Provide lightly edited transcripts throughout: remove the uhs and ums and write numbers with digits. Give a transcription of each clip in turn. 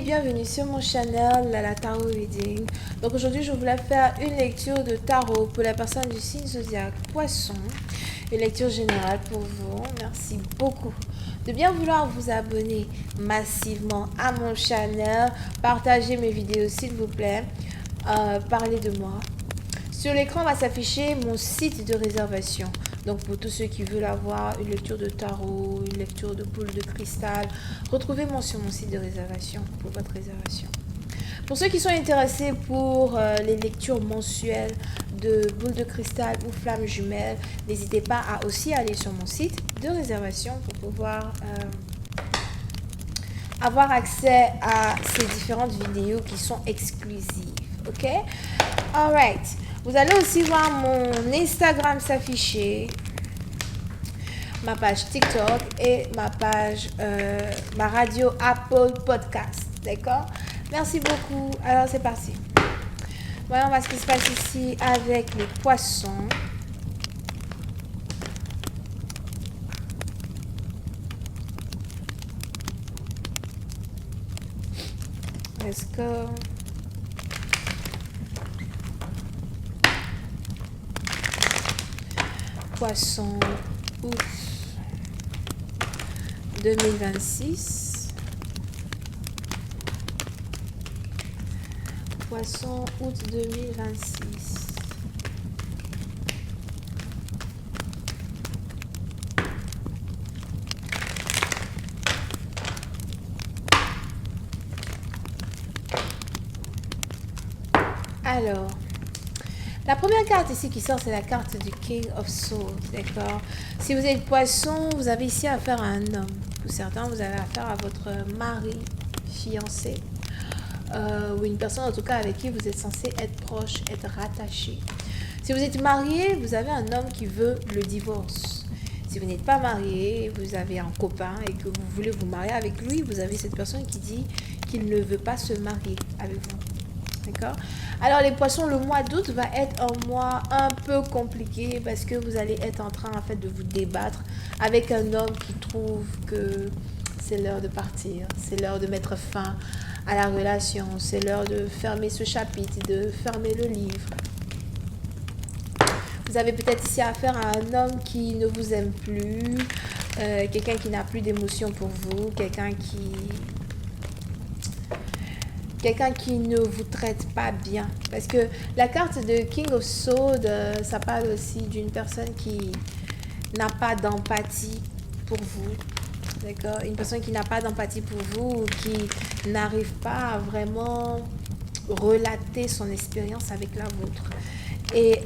bienvenue sur mon channel La Tarot Reading. Donc aujourd'hui je voulais faire une lecture de tarot pour la personne du signe zodiaque Poisson. Une lecture générale pour vous. Merci beaucoup de bien vouloir vous abonner massivement à mon channel. Partagez mes vidéos s'il vous plaît. Parlez de moi. Sur l'écran va s'afficher mon site de réservation. Donc pour tous ceux qui veulent avoir une lecture de tarot, une lecture de boule de cristal, retrouvez-moi sur mon site de réservation pour votre réservation. Pour ceux qui sont intéressés pour les lectures mensuelles de boules de cristal ou flammes jumelles, n'hésitez pas à aussi aller sur mon site de réservation pour pouvoir avoir accès à ces différentes vidéos qui sont exclusives. Ok? Alright. Vous allez aussi voir mon Instagram s'afficher, ma page TikTok et ma page, ma radio Apple Podcast. D'accord? Merci beaucoup. Alors, c'est parti. Voyons voir ce qui se passe ici avec les poissons. Let's go. Poisson, août 2026. Poisson, août 2026. Alors, la première carte ici qui sort, c'est la carte du King of Swords, d'accord? Si vous êtes poisson, vous avez ici affaire à un homme. Pour certains, vous avez affaire à votre mari, fiancé, ou une personne en tout cas avec qui vous êtes censé être proche, être rattaché. Si vous êtes marié, vous avez un homme qui veut le divorce. Si vous n'êtes pas marié, vous avez un copain et que vous voulez vous marier avec lui, vous avez cette personne qui dit qu'il ne veut pas se marier avec vous. D'accord? Alors les poissons, le mois d'août va être un mois un peu compliqué parce que vous allez être en train en fait de vous débattre avec un homme qui trouve que c'est l'heure de partir, c'est l'heure de mettre fin à la relation, c'est l'heure de fermer ce chapitre, de fermer le livre. Vous avez peut-être ici affaire à un homme qui ne vous aime plus, quelqu'un qui n'a plus d'émotion pour vous, quelqu'un qui ne vous traite pas bien. Parce que la carte de King of Swords, ça parle aussi d'une personne qui n'a pas d'empathie pour vous. D'accord? Une personne qui n'a pas d'empathie pour vous, ou qui n'arrive pas à vraiment relater son expérience avec la vôtre. Et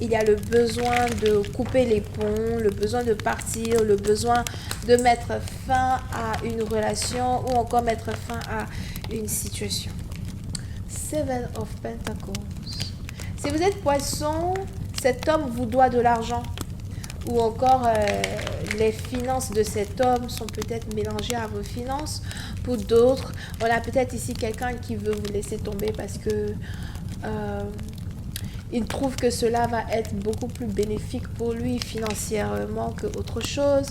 il y a le besoin de couper les ponts, le besoin de partir, le besoin de mettre fin à une relation ou encore mettre fin à une situation. Seven of Pentacles. Si vous êtes poisson, cet homme vous doit de l'argent. Ou encore, les finances de cet homme sont peut-être mélangées à vos finances. Pour d'autres, on a peut-être ici quelqu'un qui veut vous laisser tomber parce que il trouve que cela va être beaucoup plus bénéfique pour lui financièrement que autre chose.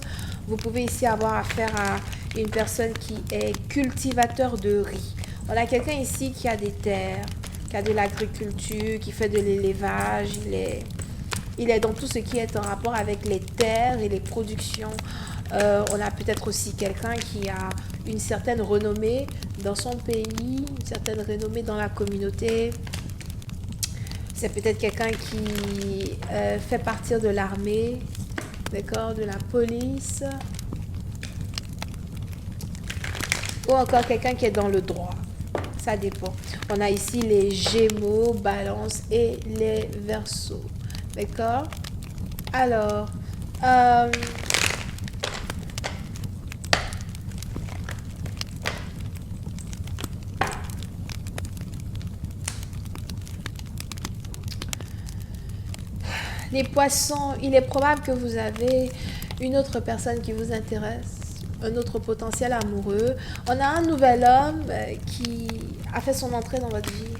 Vous pouvez ici avoir affaire à une personne qui est cultivateur de riz. On a quelqu'un ici qui a des terres, qui a de l'agriculture, qui fait de l'élevage. Il est dans tout ce qui est en rapport avec les terres et les productions. On a peut-être aussi quelqu'un qui a une certaine renommée dans son pays, une certaine renommée dans la communauté. C'est peut-être quelqu'un qui fait partir de l'armée, d'accord, de la police. Ou encore quelqu'un qui est dans le droit. Ça dépend. On a ici les Gémeaux, Balance et les Verseaux. D'accord? Alors, les poissons, il est probable que vous avez une autre personne qui vous intéresse, un autre potentiel amoureux. On a un nouvel homme qui a fait son entrée dans votre vie.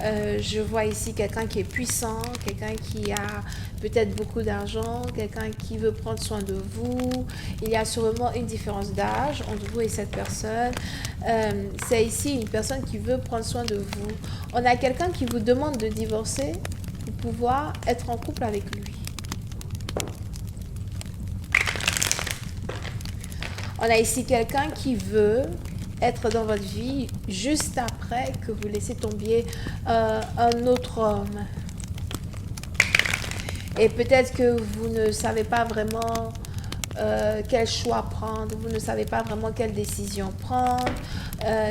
Je vois ici quelqu'un qui est puissant, quelqu'un qui a peut-être beaucoup d'argent, quelqu'un qui veut prendre soin de vous. Il y a sûrement une différence d'âge entre vous et cette personne. C'est ici une personne qui veut prendre soin de vous. On a quelqu'un qui vous demande de divorcer pour pouvoir être en couple avec lui. On a ici quelqu'un qui veut être dans votre vie juste après que vous laissez tomber un autre homme. Et peut-être que vous ne savez pas vraiment quel choix prendre, vous ne savez pas vraiment quelle décision prendre.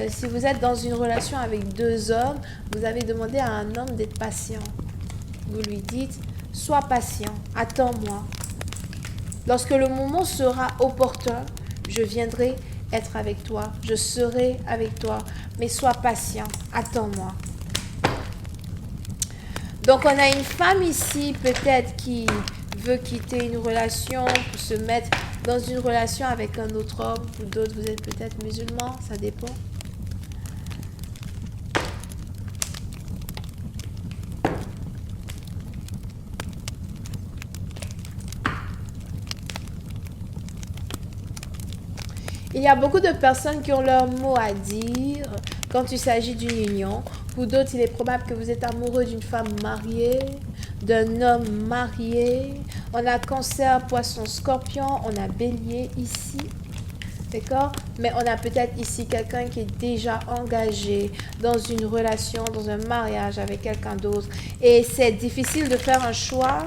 Si vous êtes dans une relation avec deux hommes, vous avez demandé à un homme d'être patient. Vous lui dites, sois patient, attends-moi. Lorsque le moment sera opportun, je viendrai être avec toi, je serai avec toi, mais sois patient, attends-moi. Donc on a une femme ici peut-être qui veut quitter une relation pour se mettre dans une relation avec un autre homme, ou d'autres vous êtes peut-être musulmans, ça dépend. Il y a beaucoup de personnes qui ont leur mot à dire quand il s'agit d'une union. Pour d'autres, il est probable que vous êtes amoureux d'une femme mariée, d'un homme marié. On a Cancer, Poisson, Scorpion, on a Bélier ici. D'accord? Mais on a peut-être ici quelqu'un qui est déjà engagé dans une relation, dans un mariage avec quelqu'un d'autre. Et c'est difficile de faire un choix.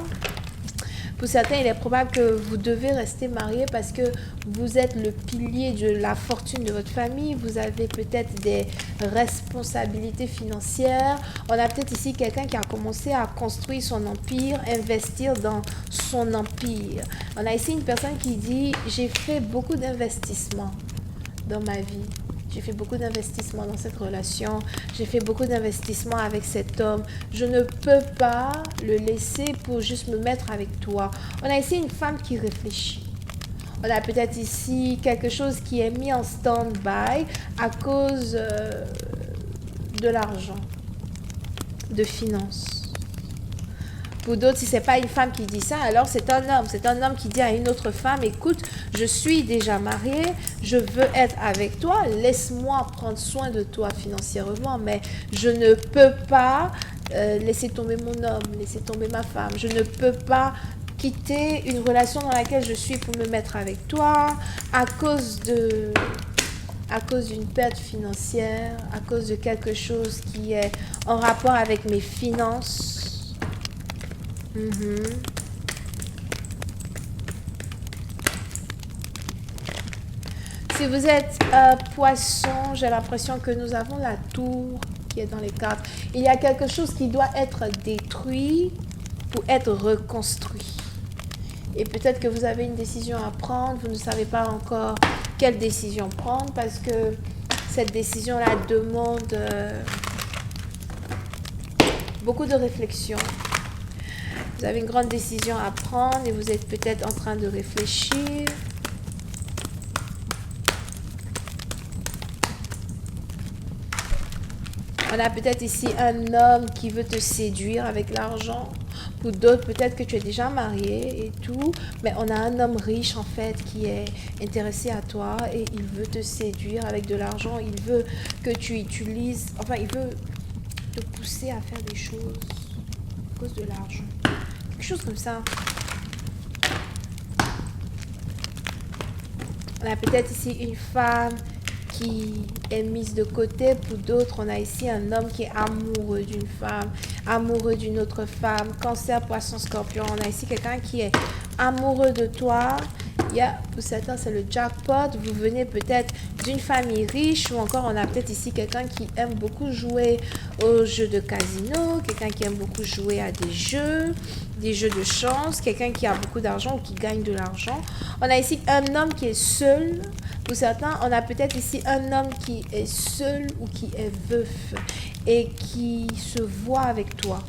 Pour certains, il est probable que vous devez rester marié parce que vous êtes le pilier de la fortune de votre famille. Vous avez peut-être des responsabilités financières. On a peut-être ici quelqu'un qui a commencé à construire son empire, investir dans son empire. On a ici une personne qui dit « J'ai fait beaucoup d'investissements dans ma vie. J'ai fait beaucoup d'investissements dans cette relation. J'ai fait beaucoup d'investissements avec cet homme. Je ne peux pas le laisser pour juste me mettre avec toi. » On a ici une femme qui réfléchit. On a peut-être ici quelque chose qui est mis en stand-by à cause de l'argent, de finances. Pour d'autres, si ce n'est pas une femme qui dit ça, alors c'est un homme. C'est un homme qui dit à une autre femme, écoute, je suis déjà mariée, je veux être avec toi, laisse-moi prendre soin de toi financièrement, mais je ne peux pas laisser tomber mon homme, laisser tomber ma femme. Je ne peux pas quitter une relation dans laquelle je suis pour me mettre avec toi à cause d'une perte financière, à cause de quelque chose qui est en rapport avec mes finances. Si vous êtes poisson, j'ai l'impression que nous avons la tour qui est dans les cartes. Il y a quelque chose qui doit être détruit pour être reconstruit. Et peut-être que vous avez une décision à prendre, vous ne savez pas encore quelle décision prendre parce que cette décision-là demande beaucoup de réflexion. Vous avez une grande décision à prendre et vous êtes peut-être en train de réfléchir. On a peut-être ici un homme qui veut te séduire avec l'argent. Pour d'autres, peut-être que tu es déjà marié et tout. Mais on a un homme riche en fait qui est intéressé à toi et il veut te séduire avec de l'argent. Il veut que tu utilises, enfin il veut te pousser à faire des choses à cause de l'argent. Quelque chose comme ça. On a peut-être ici une femme qui est mise de côté. Pour d'autres, on a ici un homme qui est amoureux d'une femme, amoureux d'une autre femme. Cancer, Poisson, Scorpion. On a ici quelqu'un qui est amoureux de toi. Pour certains, c'est le jackpot. Vous venez peut-être d'une famille riche ou encore on a peut-être ici quelqu'un qui aime beaucoup jouer aux jeux de casino, quelqu'un qui aime beaucoup jouer à des jeux de chance, quelqu'un qui a beaucoup d'argent ou qui gagne de l'argent. On a ici un homme qui est seul. Pour certains, on a peut-être ici un homme qui est seul ou qui est veuf et qui se voit avec toi.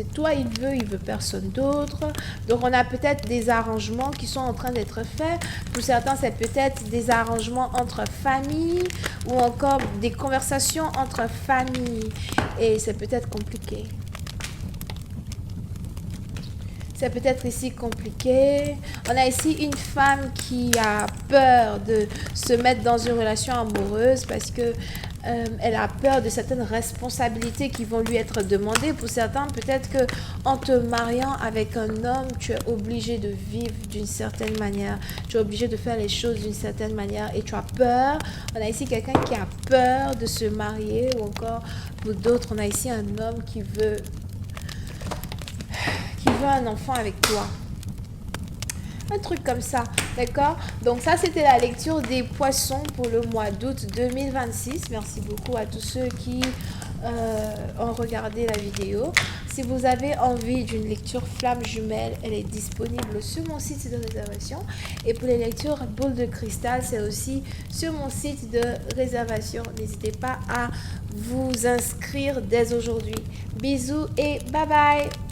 c'est toi, il veut personne d'autre. Donc, on a peut-être des arrangements qui sont en train d'être faits. Pour certains, c'est peut-être des arrangements entre familles ou encore des conversations entre familles. Et c'est peut-être compliqué. C'est peut-être ici compliqué. On a ici une femme qui a peur de se mettre dans une relation amoureuse parce que elle a peur de certaines responsabilités qui vont lui être demandées. Pour certains, peut-être que en te mariant avec un homme, tu es obligé de vivre d'une certaine manière. Tu es obligé de faire les choses d'une certaine manière et tu as peur. On a ici quelqu'un qui a peur de se marier ou encore pour d'autres, on a ici un homme qui veut un enfant avec toi. Un truc comme ça, d'accord? Donc ça, c'était la lecture des poissons pour le mois d'août 2026. Merci beaucoup à tous ceux qui ont regardé la vidéo. Si vous avez envie d'une lecture flamme jumelle, elle est disponible sur mon site de réservation. Et pour les lectures boule de cristal, c'est aussi sur mon site de réservation. N'hésitez pas à vous inscrire dès aujourd'hui. Bisous et bye bye!